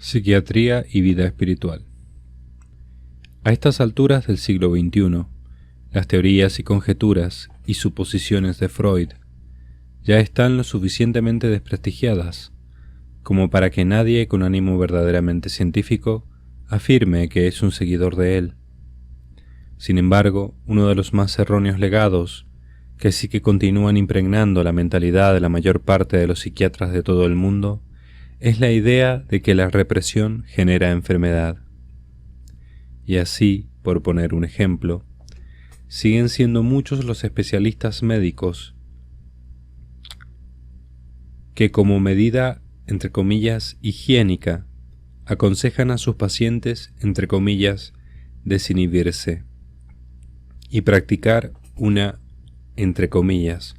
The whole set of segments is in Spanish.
Psiquiatría y vida espiritual. A estas alturas del siglo XXI, las teorías y conjeturas y suposiciones de Freud ya están lo suficientemente desprestigiadas como para que nadie con ánimo verdaderamente científico afirme que es un seguidor de él. Sin embargo, uno de los más erróneos legados que sí que continúan impregnando la mentalidad de la mayor parte de los psiquiatras de todo el mundo es la idea de que la represión genera enfermedad. Y así, por poner un ejemplo, siguen siendo muchos los especialistas médicos que como medida, entre comillas, higiénica, aconsejan a sus pacientes, entre comillas, desinhibirse y practicar una, entre comillas,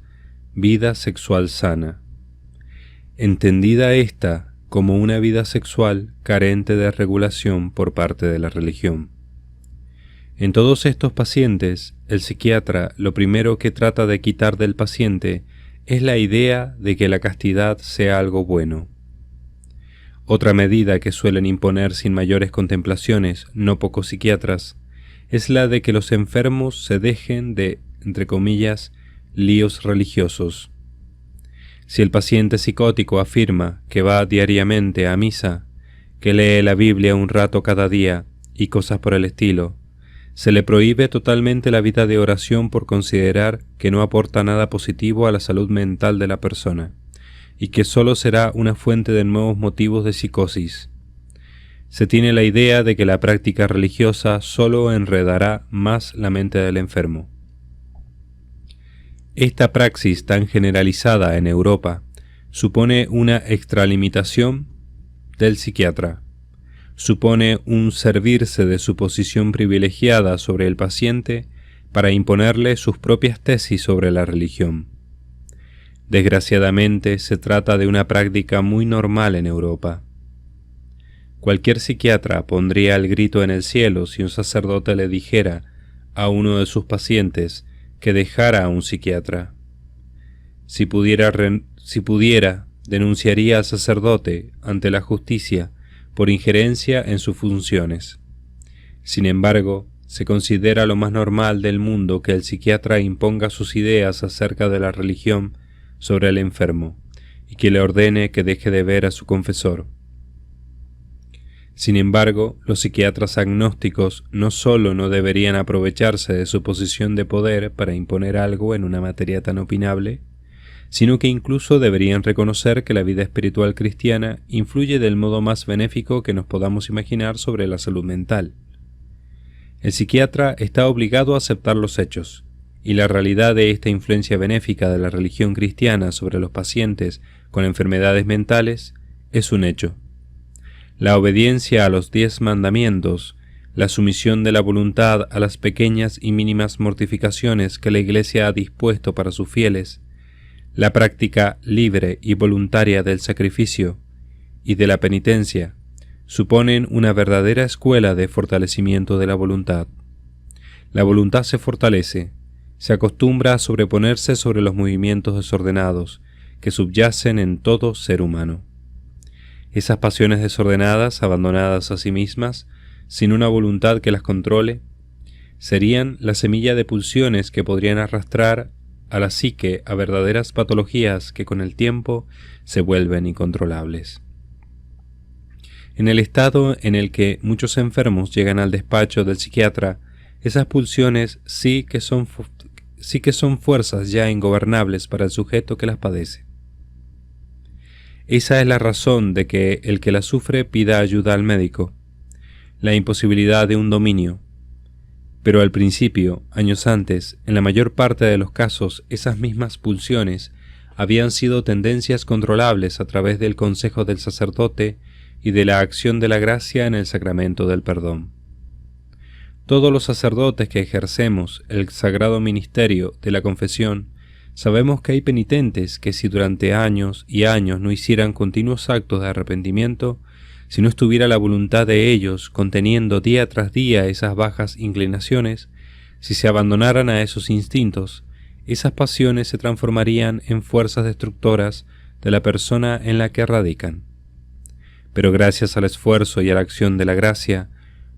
vida sexual sana, entendida esta como una vida sexual carente de regulación por parte de la religión. En todos estos pacientes, el psiquiatra lo primero que trata de quitar del paciente es la idea de que la castidad sea algo bueno. Otra medida que suelen imponer sin mayores contemplaciones no pocos psiquiatras es la de que los enfermos se dejen de, entre comillas, líos religiosos. Si el paciente psicótico afirma que va diariamente a misa, que lee la Biblia un rato cada día y cosas por el estilo, se le prohíbe totalmente la vida de oración por considerar que no aporta nada positivo a la salud mental de la persona y que solo será una fuente de nuevos motivos de psicosis. Se tiene la idea de que la práctica religiosa solo enredará más la mente del enfermo. Esta praxis tan generalizada en Europa supone una extralimitación del psiquiatra, supone un servirse de su posición privilegiada sobre el paciente para imponerle sus propias tesis sobre la religión. Desgraciadamente se trata de una práctica muy normal en Europa. Cualquier psiquiatra pondría el grito en el cielo si un sacerdote le dijera a uno de sus pacientes que dejara a un psiquiatra. Si pudiera, denunciaría al sacerdote ante la justicia por injerencia en sus funciones. Sin embargo, se considera lo más normal del mundo que el psiquiatra imponga sus ideas acerca de la religión sobre el enfermo y que le ordene que deje de ver a su confesor. Sin embargo, los psiquiatras agnósticos no solo no deberían aprovecharse de su posición de poder para imponer algo en una materia tan opinable, sino que incluso deberían reconocer que la vida espiritual cristiana influye del modo más benéfico que nos podamos imaginar sobre la salud mental. El psiquiatra está obligado a aceptar los hechos, y la realidad de esta influencia benéfica de la religión cristiana sobre los pacientes con enfermedades mentales es un hecho. La obediencia a los 10 mandamientos, la sumisión de la voluntad a las pequeñas y mínimas mortificaciones que la Iglesia ha dispuesto para sus fieles, la práctica libre y voluntaria del sacrificio y de la penitencia, suponen una verdadera escuela de fortalecimiento de la voluntad. La voluntad se fortalece, se acostumbra a sobreponerse sobre los movimientos desordenados que subyacen en todo ser humano. Esas pasiones desordenadas, abandonadas a sí mismas, sin una voluntad que las controle, serían la semilla de pulsiones que podrían arrastrar a la psique a verdaderas patologías que con el tiempo se vuelven incontrolables. En el estado en el que muchos enfermos llegan al despacho del psiquiatra, esas pulsiones sí que son fuerzas ya ingobernables para el sujeto que las padece. Esa es la razón de que el que la sufre pida ayuda al médico, la imposibilidad de un dominio. Pero al principio, años antes, en la mayor parte de los casos, esas mismas pulsiones habían sido tendencias controlables a través del consejo del sacerdote y de la acción de la gracia en el sacramento del perdón. Todos los sacerdotes que ejercemos el sagrado ministerio de la confesión sabemos que hay penitentes que si durante años y años no hicieran continuos actos de arrepentimiento, si no estuviera la voluntad de ellos conteniendo día tras día esas bajas inclinaciones, si se abandonaran a esos instintos, esas pasiones se transformarían en fuerzas destructoras de la persona en la que radican. pero gracias al esfuerzo y a la acción de la gracia,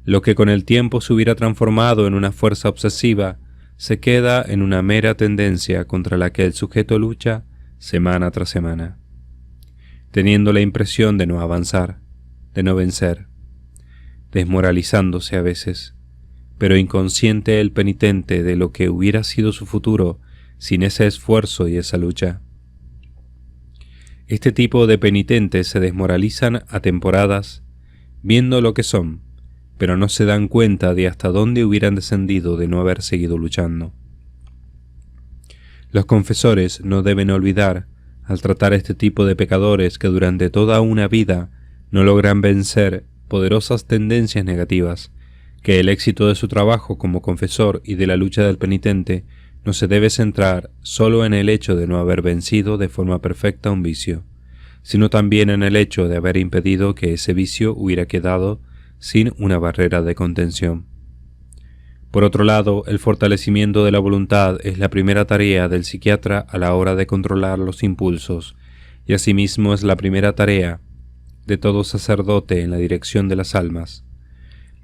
lo que con el tiempo se hubiera transformado en una fuerza obsesiva, se queda en una mera tendencia contra la que el sujeto lucha semana tras semana, teniendo la impresión de no avanzar, de no vencer, desmoralizándose a veces, pero inconsciente el penitente de lo que hubiera sido su futuro sin ese esfuerzo y esa lucha. Este tipo de penitentes se desmoralizan a temporadas, viendo lo que son, pero no se dan cuenta de hasta dónde hubieran descendido de no haber seguido luchando. Los confesores no deben olvidar, al tratar este tipo de pecadores que durante toda una vida no logran vencer poderosas tendencias negativas, que el éxito de su trabajo como confesor y de la lucha del penitente no se debe centrar solo en el hecho de no haber vencido de forma perfecta un vicio, sino también en el hecho de haber impedido que ese vicio hubiera quedado sin una barrera de contención. Por otro lado, el fortalecimiento de la voluntad es la primera tarea del psiquiatra a la hora de controlar los impulsos, y asimismo es la primera tarea de todo sacerdote en la dirección de las almas.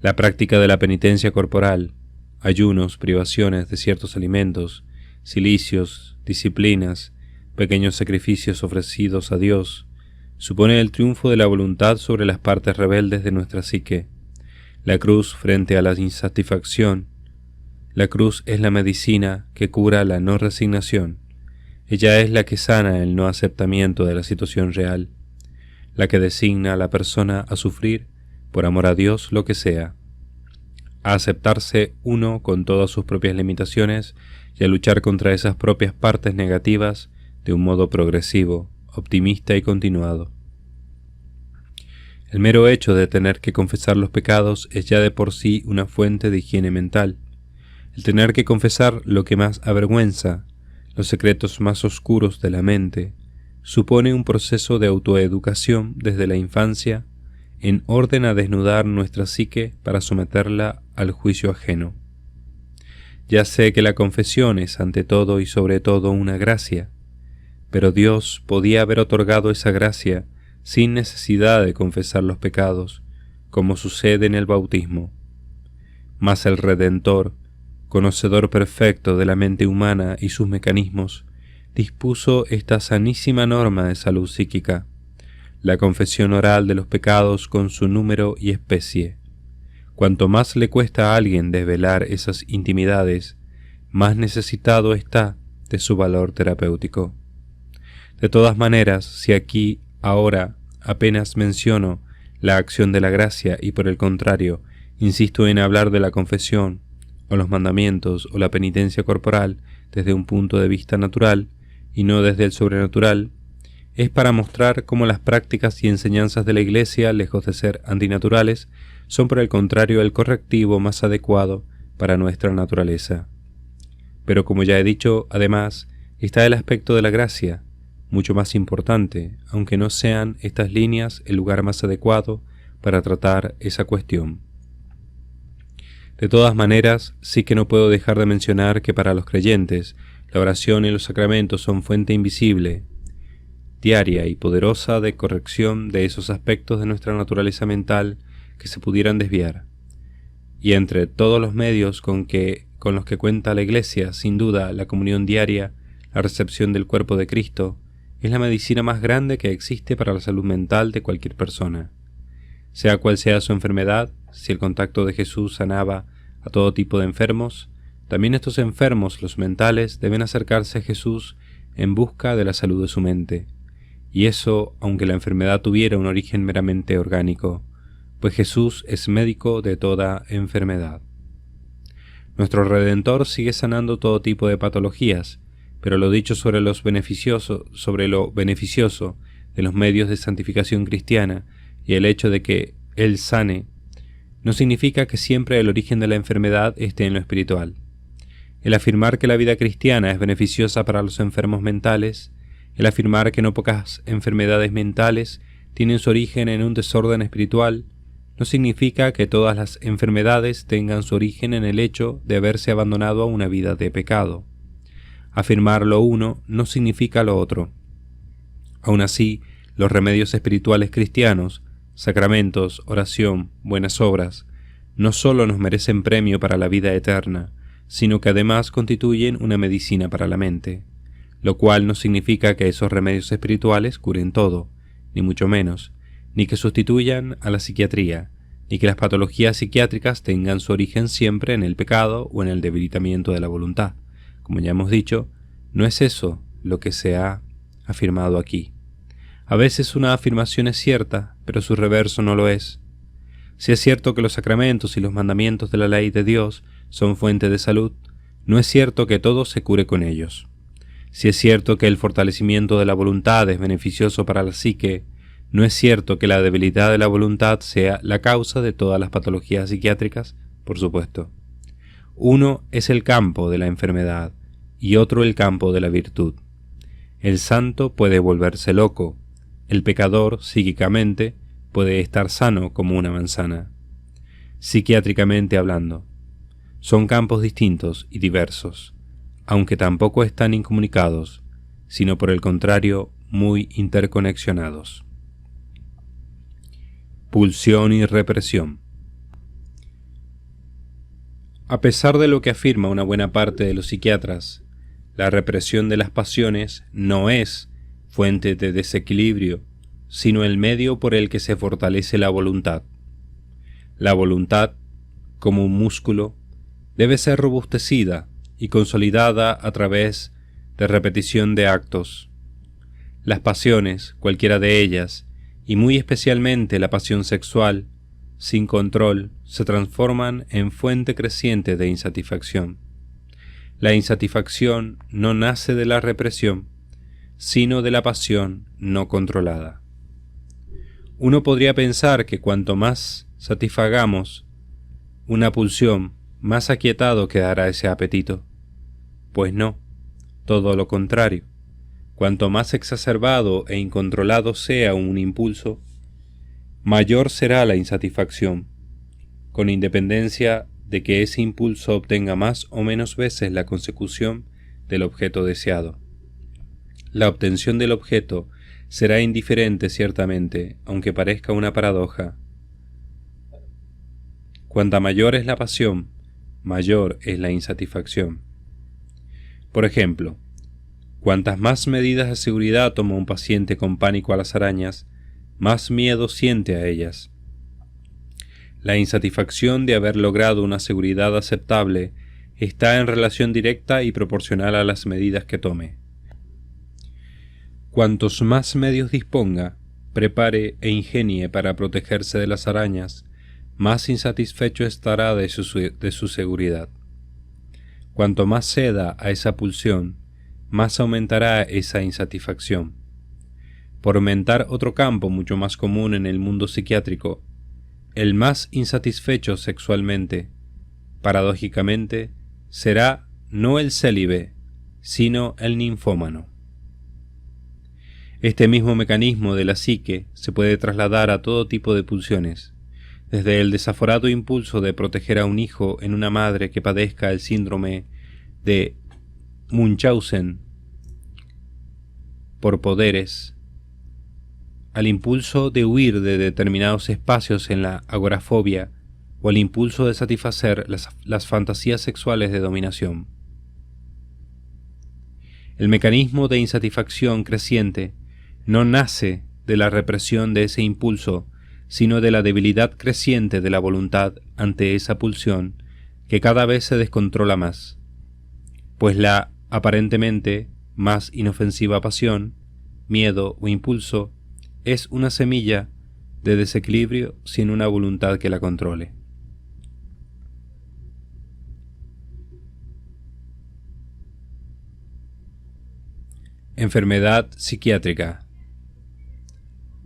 La práctica de la penitencia corporal, ayunos, privaciones de ciertos alimentos, cilicios, disciplinas, pequeños sacrificios ofrecidos a Dios, supone el triunfo de la voluntad sobre las partes rebeldes de nuestra psique. La cruz frente a la insatisfacción. La cruz es la medicina que cura la no resignación. Ella es la que sana el no aceptamiento de la situación real, la que designa a la persona a sufrir, por amor a Dios, lo que sea, a aceptarse uno con todas sus propias limitaciones y a luchar contra esas propias partes negativas de un modo progresivo, optimista y continuado. El mero hecho de tener que confesar los pecados es ya de por sí una fuente de higiene mental. El tener que confesar lo que más avergüenza, los secretos más oscuros de la mente, supone un proceso de autoeducación desde la infancia en orden a desnudar nuestra psique para someterla al juicio ajeno. Ya sé que la confesión es ante todo y sobre todo una gracia, pero Dios podía haber otorgado esa gracia sin necesidad de confesar los pecados, como sucede en el bautismo. Mas el Redentor, conocedor perfecto de la mente humana y sus mecanismos, dispuso esta sanísima norma de salud psíquica, la confesión oral de los pecados con su número y especie. Cuanto más le cuesta a alguien desvelar esas intimidades, más necesitado está de su valor terapéutico. De todas maneras, si aquí, ahora, apenas menciono la acción de la gracia y por el contrario, insisto en hablar de la confesión, o los mandamientos, o la penitencia corporal desde un punto de vista natural, y no desde el sobrenatural, es para mostrar cómo las prácticas y enseñanzas de la Iglesia, lejos de ser antinaturales, son por el contrario el correctivo más adecuado para nuestra naturaleza. Pero como ya he dicho, además, está el aspecto de la gracia, mucho más importante, aunque no sean estas líneas el lugar más adecuado para tratar esa cuestión. De todas maneras, sí que no puedo dejar de mencionar que para los creyentes, la oración y los sacramentos son fuente invisible, diaria y poderosa de corrección de esos aspectos de nuestra naturaleza mental que se pudieran desviar. Y entre todos los medios con los que cuenta la Iglesia, sin duda, la comunión diaria, la recepción del cuerpo de Cristo, es la medicina más grande que existe para la salud mental de cualquier persona. Sea cual sea su enfermedad, si el contacto de Jesús sanaba a todo tipo de enfermos, también estos enfermos, los mentales, deben acercarse a Jesús en busca de la salud de su mente. Y eso, aunque la enfermedad tuviera un origen meramente orgánico, pues Jesús es médico de toda enfermedad. Nuestro Redentor sigue sanando todo tipo de patologías, pero lo dicho sobre lo beneficioso de los medios de santificación cristiana y el hecho de que Él sane, no significa que siempre el origen de la enfermedad esté en lo espiritual. El afirmar que la vida cristiana es beneficiosa para los enfermos mentales, el afirmar que no pocas enfermedades mentales tienen su origen en un desorden espiritual, no significa que todas las enfermedades tengan su origen en el hecho de haberse abandonado a una vida de pecado. Afirmar lo uno no significa lo otro. Aun así, los remedios espirituales cristianos, sacramentos, oración, buenas obras, no solo nos merecen premio para la vida eterna, sino que además constituyen una medicina para la mente, lo cual no significa que esos remedios espirituales curen todo, ni mucho menos, ni que sustituyan a la psiquiatría, ni que las patologías psiquiátricas tengan su origen siempre en el pecado o en el debilitamiento de la voluntad. Como ya hemos dicho, no es eso lo que se ha afirmado aquí. A veces una afirmación es cierta, pero su reverso no lo es. Si es cierto que los sacramentos y los mandamientos de la ley de Dios son fuente de salud, no es cierto que todo se cure con ellos. Si es cierto que el fortalecimiento de la voluntad es beneficioso para la psique, no es cierto que la debilidad de la voluntad sea la causa de todas las patologías psiquiátricas, por supuesto. Uno es el campo de la enfermedad y otro el campo de la virtud. El santo puede volverse loco, el pecador, psíquicamente, puede estar sano como una manzana. Psiquiátricamente hablando, son campos distintos y diversos, aunque tampoco están incomunicados, sino por el contrario, muy interconexionados. Pulsión y represión. A pesar de lo que afirma una buena parte de los psiquiatras, la represión de las pasiones no es fuente de desequilibrio, sino el medio por el que se fortalece la voluntad. La voluntad, como un músculo, debe ser robustecida y consolidada a través de repetición de actos. Las pasiones, cualquiera de ellas, y muy especialmente la pasión sexual, sin control, se transforman en fuente creciente de insatisfacción. La insatisfacción no nace de la represión, sino de la pasión no controlada. Uno podría pensar que cuanto más satisfagamos una pulsión, más aquietado quedará ese apetito. Pues no, todo lo contrario. Cuanto más exacerbado e incontrolado sea un impulso, mayor será la insatisfacción, con independencia de que ese impulso obtenga más o menos veces la consecución del objeto deseado. La obtención del objeto será indiferente ciertamente, aunque parezca una paradoja. Cuanta mayor es la pasión, mayor es la insatisfacción. Por ejemplo, cuantas más medidas de seguridad toma un paciente con pánico a las arañas, más miedo siente a ellas. La insatisfacción de haber logrado una seguridad aceptable está en relación directa y proporcional a las medidas que tome. Cuantos más medios disponga, prepare e ingenie para protegerse de las arañas, más insatisfecho estará de su seguridad. Cuanto más ceda a esa pulsión, más aumentará esa insatisfacción. Por aumentar otro campo mucho más común en el mundo psiquiátrico, el más insatisfecho sexualmente, paradójicamente, será no el célibe, sino el ninfómano. Este mismo mecanismo de la psique se puede trasladar a todo tipo de pulsiones, desde el desaforado impulso de proteger a un hijo en una madre que padezca el síndrome de Munchausen por poderes, al impulso de huir de determinados espacios en la agorafobia o al impulso de satisfacer las fantasías sexuales de dominación. El mecanismo de insatisfacción creciente no nace de la represión de ese impulso, sino de la debilidad creciente de la voluntad ante esa pulsión que cada vez se descontrola más, pues la aparentemente más inofensiva pasión, miedo o impulso es una semilla de desequilibrio sin una voluntad que la controle. Enfermedad psiquiátrica,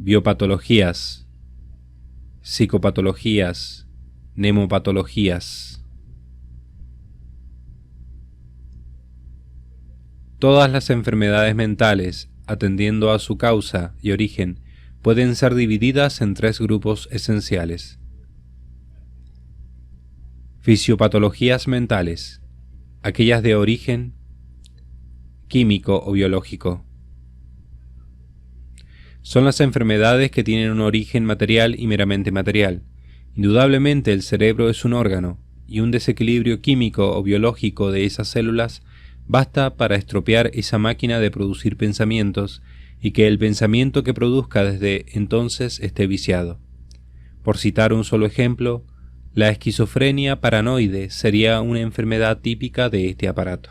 biopatologías, psicopatologías, mnemopatologías. Todas las enfermedades mentales, atendiendo a su causa y origen, pueden ser divididas en tres grupos esenciales. Fisiopatologías mentales, aquellas de origen químico o biológico. Son las enfermedades que tienen un origen material y meramente material. Indudablemente el cerebro es un órgano, y un desequilibrio químico o biológico de esas células basta para estropear esa máquina de producir pensamientos y que el pensamiento que produzca desde entonces esté viciado. Por citar un solo ejemplo, la esquizofrenia paranoide sería una enfermedad típica de este aparato.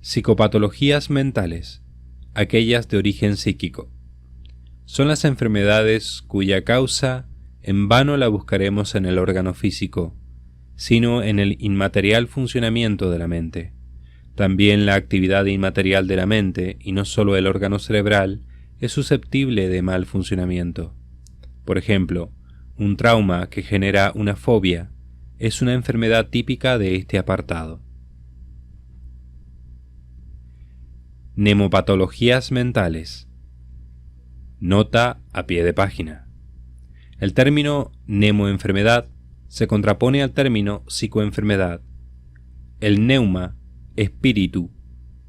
Psicopatologías mentales, aquellas de origen psíquico, son las enfermedades cuya causa en vano la buscaremos en el órgano físico, sino en el inmaterial funcionamiento de la mente. También la actividad inmaterial de la mente, y no solo el órgano cerebral, es susceptible de mal funcionamiento. Por ejemplo, un trauma que genera una fobia es una enfermedad típica de este apartado. Mnemopatologías mentales. Nota a pie de página. El término mnemoenfermedad se contrapone al término psicoenfermedad. El neuma, espíritu,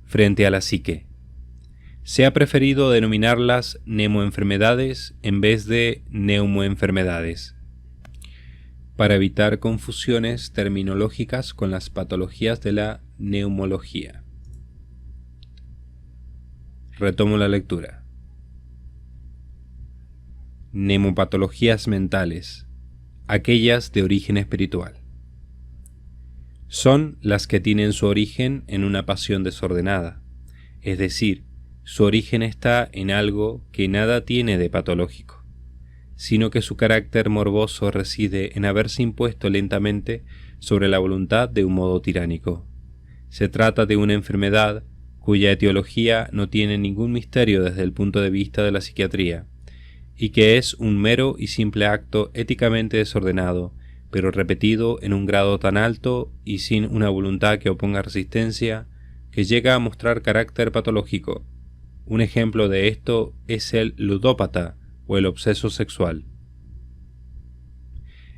frente a la psique. Se ha preferido denominarlas mnemoenfermedades en vez de neumoenfermedades, para evitar confusiones terminológicas con las patologías de la neumología. Retomo la lectura. Mnemopatologías mentales, aquellas de origen espiritual. Son las que tienen su origen en una pasión desordenada, es decir, su origen está en algo que nada tiene de patológico, sino que su carácter morboso reside en haberse impuesto lentamente sobre la voluntad de un modo tiránico. Se trata de una enfermedad cuya etiología no tiene ningún misterio desde el punto de vista de la psiquiatría, y que es un mero y simple acto éticamente desordenado, pero repetido en un grado tan alto y sin una voluntad que oponga resistencia, que llega a mostrar carácter patológico. Un ejemplo de esto es el ludópata o el obseso sexual.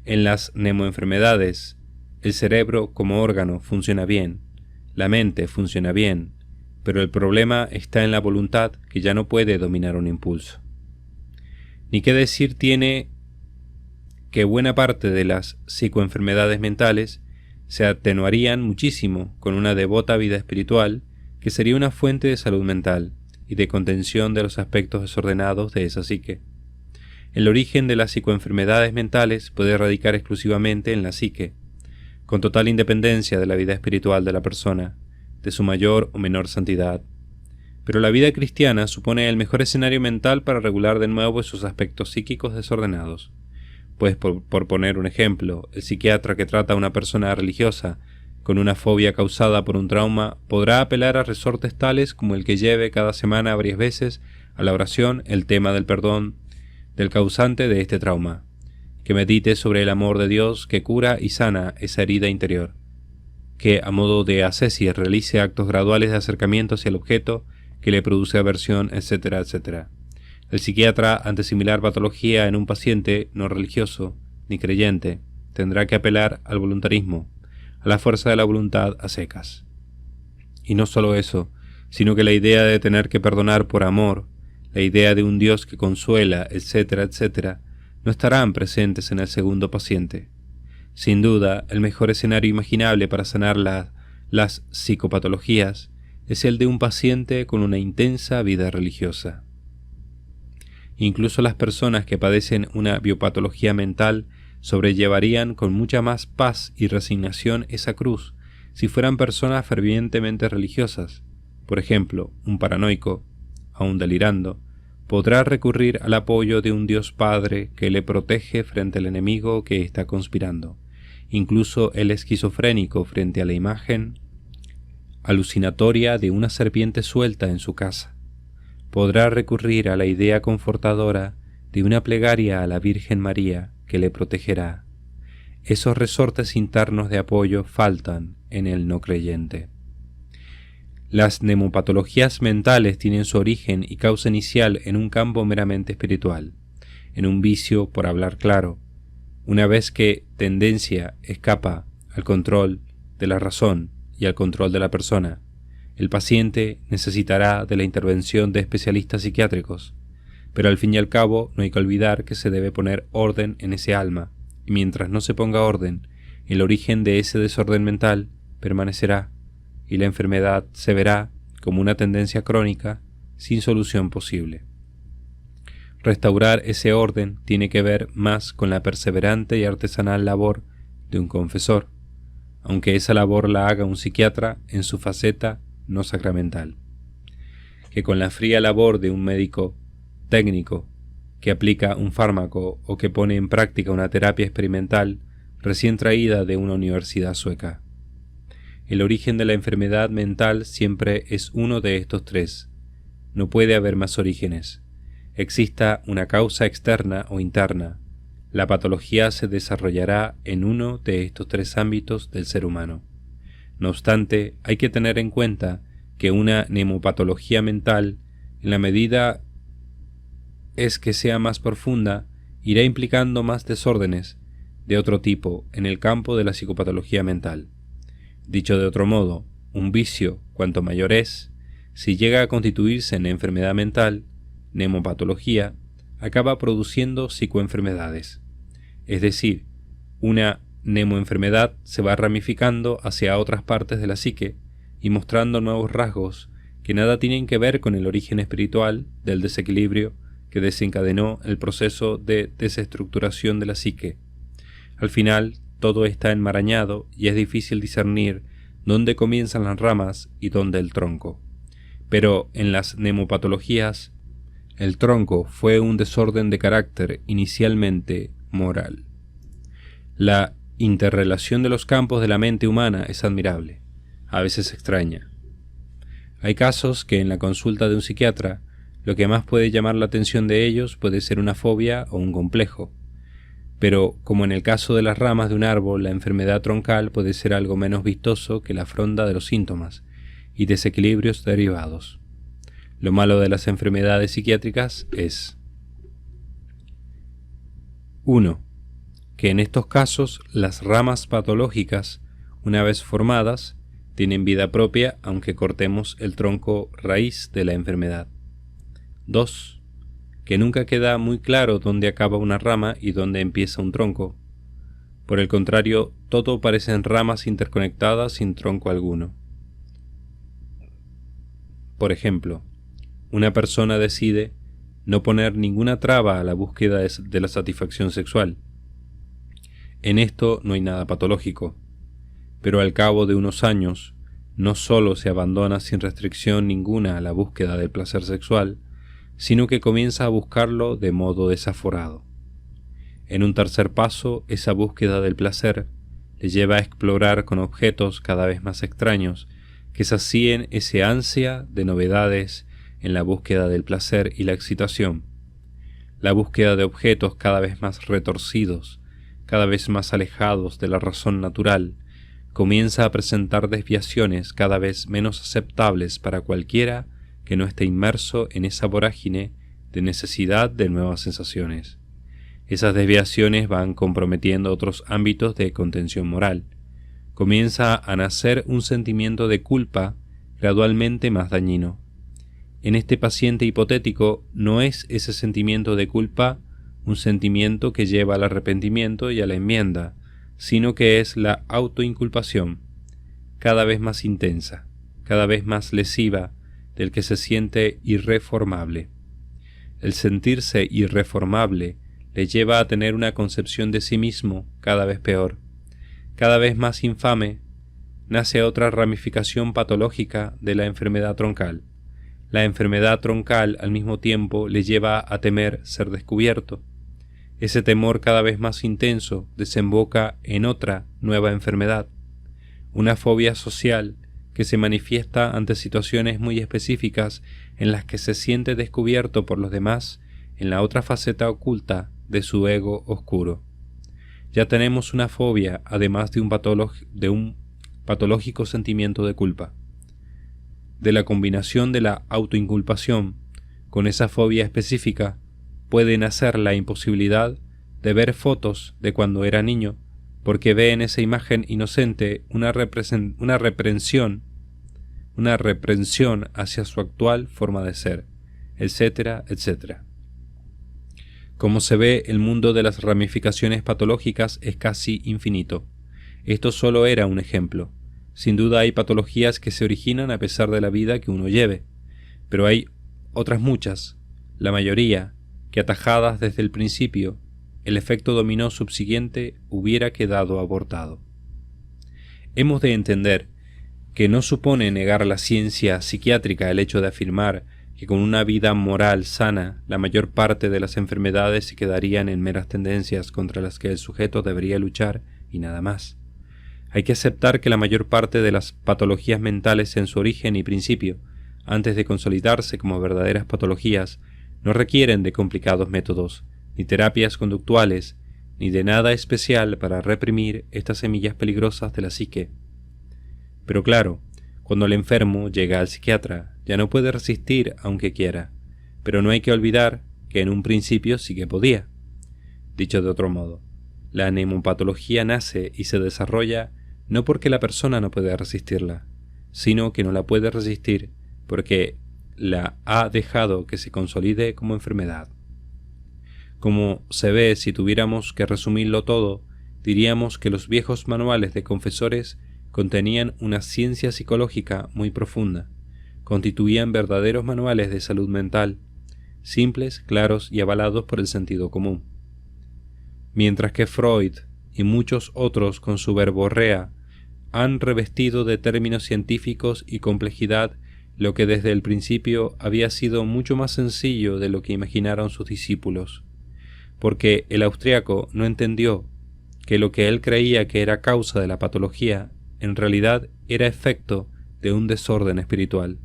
En las mnemoenfermedades, el cerebro como órgano funciona bien, la mente funciona bien, pero el problema está en la voluntad que ya no puede dominar un impulso. Ni qué decir tiene que buena parte de las psicoenfermedades mentales se atenuarían muchísimo con una devota vida espiritual, que sería una fuente de salud mental y de contención de los aspectos desordenados de esa psique. El origen de las psicoenfermedades mentales puede radicar exclusivamente en la psique, con total independencia de la vida espiritual de la persona, de su mayor o menor santidad. Pero la vida cristiana supone el mejor escenario mental para regular de nuevo esos aspectos psíquicos desordenados. Pues, por poner un ejemplo, el psiquiatra que trata a una persona religiosa con una fobia causada por un trauma podrá apelar a resortes tales como el que lleve cada semana varias veces a la oración el tema del perdón del causante de este trauma, que medite sobre el amor de Dios que cura y sana esa herida interior, que a modo de ascesis realice actos graduales de acercamiento hacia el objeto que le produce aversión, etcétera, etcétera. El psiquiatra, ante similar patología en un paciente no religioso ni creyente, tendrá que apelar al voluntarismo, a la fuerza de la voluntad a secas. Y no solo eso, sino que la idea de tener que perdonar por amor, la idea de un Dios que consuela, etcétera, etcétera, no estarán presentes en el segundo paciente. Sin duda, el mejor escenario imaginable para sanar las psicopatologías es el de un paciente con una intensa vida religiosa. Incluso las personas que padecen una biopatología mental sobrellevarían con mucha más paz y resignación esa cruz si fueran personas fervientemente religiosas. Por ejemplo, un paranoico, aun delirando, podrá recurrir al apoyo de un Dios Padre que le protege frente al enemigo que está conspirando. Incluso el esquizofrénico frente a la imagen alucinatoria de una serpiente suelta en su casa podrá recurrir a la idea confortadora de una plegaria a la Virgen María que le protegerá. Esos resortes internos de apoyo faltan en el no creyente. Las mnemopatologías mentales tienen su origen y causa inicial en un campo meramente espiritual, en un vicio por hablar claro. Una vez que tendencia escapa al control de la razón y al control de la persona, El paciente necesitará de la intervención de especialistas psiquiátricos, pero al fin y al cabo no hay que olvidar que se debe poner orden en ese alma, y mientras no se ponga orden, el origen de ese desorden mental permanecerá, y la enfermedad se verá como una tendencia crónica sin solución posible. Restaurar ese orden tiene que ver más con la perseverante y artesanal labor de un confesor, aunque esa labor la haga un psiquiatra en su faceta no sacramental, que con la fría labor de un médico técnico que aplica un fármaco o que pone en práctica una terapia experimental recién traída de una universidad sueca. El origen de la enfermedad mental siempre es uno de estos tres. No puede haber más orígenes. Exista una causa externa o interna, la patología se desarrollará en uno de estos tres ámbitos del ser humano. No obstante, hay que tener en cuenta que una mnemopatología mental, en la medida es que sea más profunda, irá implicando más desórdenes de otro tipo en el campo de la psicopatología mental. Dicho de otro modo, un vicio, cuanto mayor es, si llega a constituirse en enfermedad mental, mnemopatología, acaba produciendo psicoenfermedades. Es decir, una mnemoenfermedad se va ramificando hacia otras partes de la psique y mostrando nuevos rasgos que nada tienen que ver con el origen espiritual del desequilibrio que desencadenó el proceso de desestructuración de la psique. Al final, todo está enmarañado y es difícil discernir dónde comienzan las ramas y dónde el tronco. Pero en las mnemopatologías, el tronco fue un desorden de carácter inicialmente moral. La interrelación de los campos de la mente humana es admirable, a veces extraña. Hay casos que en la consulta de un psiquiatra, lo que más puede llamar la atención de ellos puede ser una fobia o un complejo. Pero, como en el caso de las ramas de un árbol, la enfermedad troncal puede ser algo menos vistoso que la fronda de los síntomas y desequilibrios derivados. Lo malo de las enfermedades psiquiátricas es 1. Que en estos casos las ramas patológicas, una vez formadas, tienen vida propia aunque cortemos el tronco raíz de la enfermedad. 2. Que nunca queda muy claro dónde acaba una rama y dónde empieza un tronco. Por el contrario, todo parecen ramas interconectadas sin tronco alguno. Por ejemplo, una persona decide no poner ninguna traba a la búsqueda de la satisfacción sexual. En esto no hay nada patológico, pero al cabo de unos años, no solo se abandona sin restricción ninguna a la búsqueda del placer sexual, sino que comienza a buscarlo de modo desaforado. En un tercer paso, esa búsqueda del placer le lleva a explorar con objetos cada vez más extraños que sacíen ese ansia de novedades en la búsqueda del placer y la excitación. La búsqueda de objetos cada vez más retorcidos, cada vez más alejados de la razón natural, comienza a presentar desviaciones cada vez menos aceptables para cualquiera que no esté inmerso en esa vorágine de necesidad de nuevas sensaciones. Esas desviaciones van comprometiendo otros ámbitos de contención moral. Comienza a nacer un sentimiento de culpa gradualmente más dañino. En este paciente hipotético no es ese sentimiento de culpa un sentimiento que lleva al arrepentimiento y a la enmienda, sino que es la autoinculpación, cada vez más intensa, cada vez más lesiva, del que se siente irreformable. El sentirse irreformable le lleva a tener una concepción de sí mismo cada vez peor, cada vez más infame. Nace otra ramificación patológica de la enfermedad troncal. La enfermedad troncal al mismo tiempo le lleva a temer ser descubierto. Ese temor cada vez más intenso desemboca en otra nueva enfermedad, una fobia social que se manifiesta ante situaciones muy específicas en las que se siente descubierto por los demás en la otra faceta oculta de su ego oscuro. Ya tenemos una fobia además de un patológico sentimiento de culpa. De la combinación de la autoinculpación con esa fobia específica puede nacer la imposibilidad de ver fotos de cuando era niño, porque ve en esa imagen inocente una reprensión una reprensión hacia su actual forma de ser, etcétera, etcétera. Como se ve, el mundo de las ramificaciones patológicas es casi infinito. Esto solo era un ejemplo. Sin duda hay patologías que se originan a pesar de la vida que uno lleve, pero hay otras muchas, la mayoría, que atajadas desde el principio, el efecto dominó subsiguiente hubiera quedado abortado. Hemos de entender que no supone negar la ciencia psiquiátrica el hecho de afirmar que con una vida moral sana la mayor parte de las enfermedades se quedarían en meras tendencias contra las que el sujeto debería luchar y nada más. Hay que aceptar que la mayor parte de las patologías mentales en su origen y principio, antes de consolidarse como verdaderas patologías, no requieren de complicados métodos, ni terapias conductuales, ni de nada especial para reprimir estas semillas peligrosas de la psique. Pero claro, cuando el enfermo llega al psiquiatra, ya no puede resistir aunque quiera, pero no hay que olvidar que en un principio sí que podía. Dicho de otro modo, la neuropatología nace y se desarrolla no porque la persona no puede resistirla, sino que no la puede resistir porque la ha dejado que se consolide como enfermedad. Como se ve, si tuviéramos que resumirlo todo, diríamos que los viejos manuales de confesores contenían una ciencia psicológica muy profunda, constituían verdaderos manuales de salud mental, simples, claros y avalados por el sentido común. Mientras que Freud y muchos otros con su verborrea han revestido de términos científicos y complejidad lo que desde el principio había sido mucho más sencillo de lo que imaginaron sus discípulos, porque el austriaco no entendió que lo que él creía que era causa de la patología en realidad era efecto de un desorden espiritual.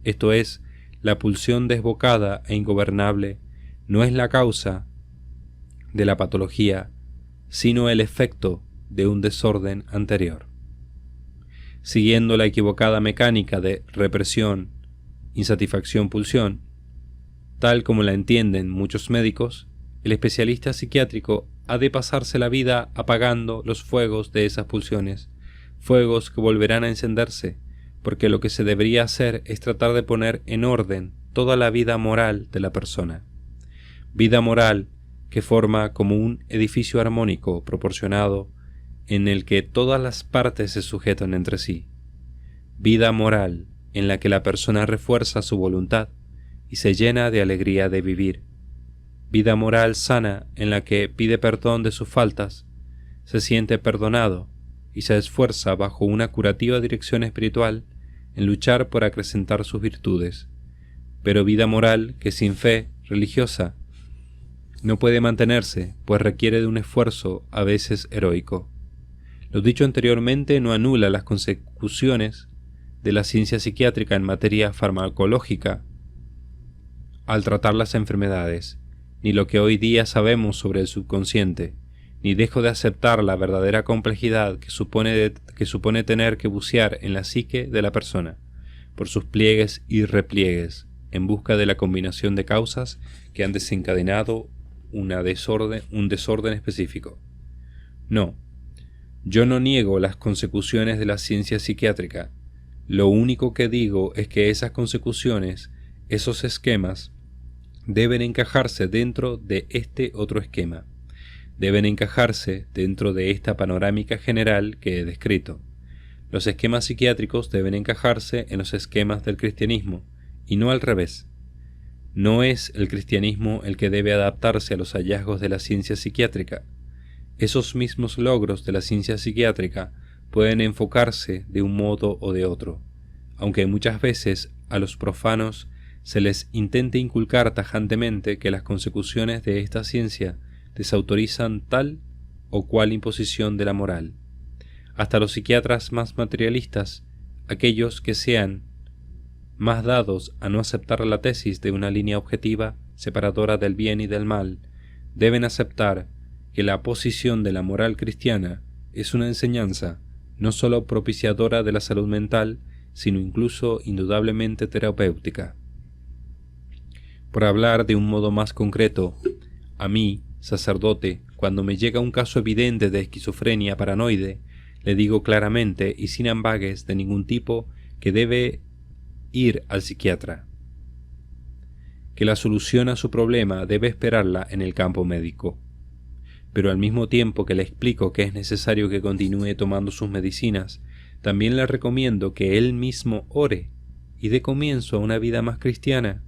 Esto es, la pulsión desbocada e ingobernable no es la causa de la patología, sino el efecto de un desorden anterior. Siguiendo la equivocada mecánica de represión, insatisfacción, pulsión, tal como la entienden muchos médicos, el especialista psiquiátrico ha de pasarse la vida apagando los fuegos de esas pulsiones, fuegos que volverán a encenderse, porque lo que se debería hacer es tratar de poner en orden toda la vida moral de la persona. Vida moral que forma como un edificio armónico proporcionado en el que todas las partes se sujetan entre sí. Vida moral en la que la persona refuerza su voluntad y se llena de alegría de vivir. Vida moral sana en la que pide perdón de sus faltas, se siente perdonado y se esfuerza bajo una curativa dirección espiritual en luchar por acrecentar sus virtudes. Pero vida moral que sin fe religiosa no puede mantenerse, pues requiere de un esfuerzo a veces heroico. Lo dicho anteriormente no anula las consecuciones de la ciencia psiquiátrica en materia farmacológica al tratar las enfermedades, ni lo que hoy día sabemos sobre el subconsciente, ni dejo de aceptar la verdadera complejidad que supone tener que bucear en la psique de la persona, por sus pliegues y repliegues, en busca de la combinación de causas que han desencadenado un desorden específico. No, yo no niego las consecuciones de la ciencia psiquiátrica. Lo único que digo es que esas consecuciones, esos esquemas, deben encajarse dentro de este otro esquema. Deben encajarse dentro de esta panorámica general que he descrito. Los esquemas psiquiátricos deben encajarse en los esquemas del cristianismo, y no al revés. No es el cristianismo el que debe adaptarse a los hallazgos de la ciencia psiquiátrica. Esos mismos logros de la ciencia psiquiátrica pueden enfocarse de un modo o de otro, aunque muchas veces a los profanos se les intente inculcar tajantemente que las consecuciones de esta ciencia desautorizan tal o cual imposición de la moral. Hasta los psiquiatras más materialistas, aquellos que sean más dados a no aceptar la tesis de una línea objetiva separadora del bien y del mal, deben aceptar que la posición de la moral cristiana es una enseñanza no sólo propiciadora de la salud mental, sino incluso indudablemente terapéutica. Por hablar de un modo más concreto, a mí, sacerdote, cuando me llega un caso evidente de esquizofrenia paranoide, le digo claramente y sin ambages de ningún tipo que debe ir al psiquiatra, que la solución a su problema debe esperarla en el campo médico. Pero al mismo tiempo que le explico que es necesario que continúe tomando sus medicinas, también le recomiendo que él mismo ore y dé comienzo a una vida más cristiana,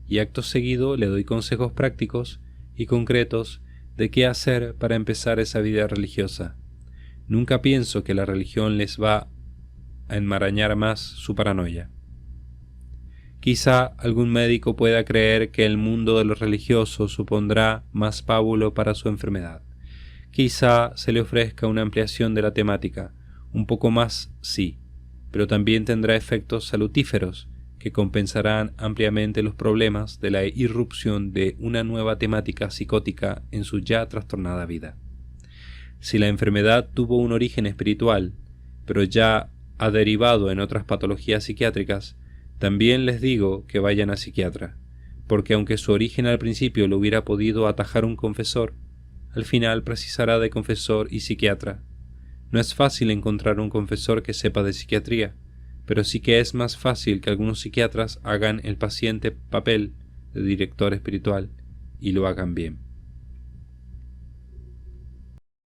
y acto seguido le doy consejos prácticos y concretos de qué hacer para empezar esa vida religiosa. Nunca pienso que la religión les va a enmarañar más su paranoia. Quizá algún médico pueda creer que el mundo de los religiosos supondrá más pábulo para su enfermedad. Quizá se le ofrezca una ampliación de la temática, un poco más sí, pero también tendrá efectos salutíferos que compensarán ampliamente los problemas de la irrupción de una nueva temática psicótica en su ya trastornada vida. Si la enfermedad tuvo un origen espiritual, pero ya ha derivado en otras patologías psiquiátricas, también les digo que vayan a psiquiatra, porque aunque su origen al principio lo hubiera podido atajar un confesor, al final precisará de confesor y psiquiatra. No es fácil encontrar un confesor que sepa de psiquiatría, pero sí que es más fácil que algunos psiquiatras hagan el paciente papel de director espiritual y lo hagan bien.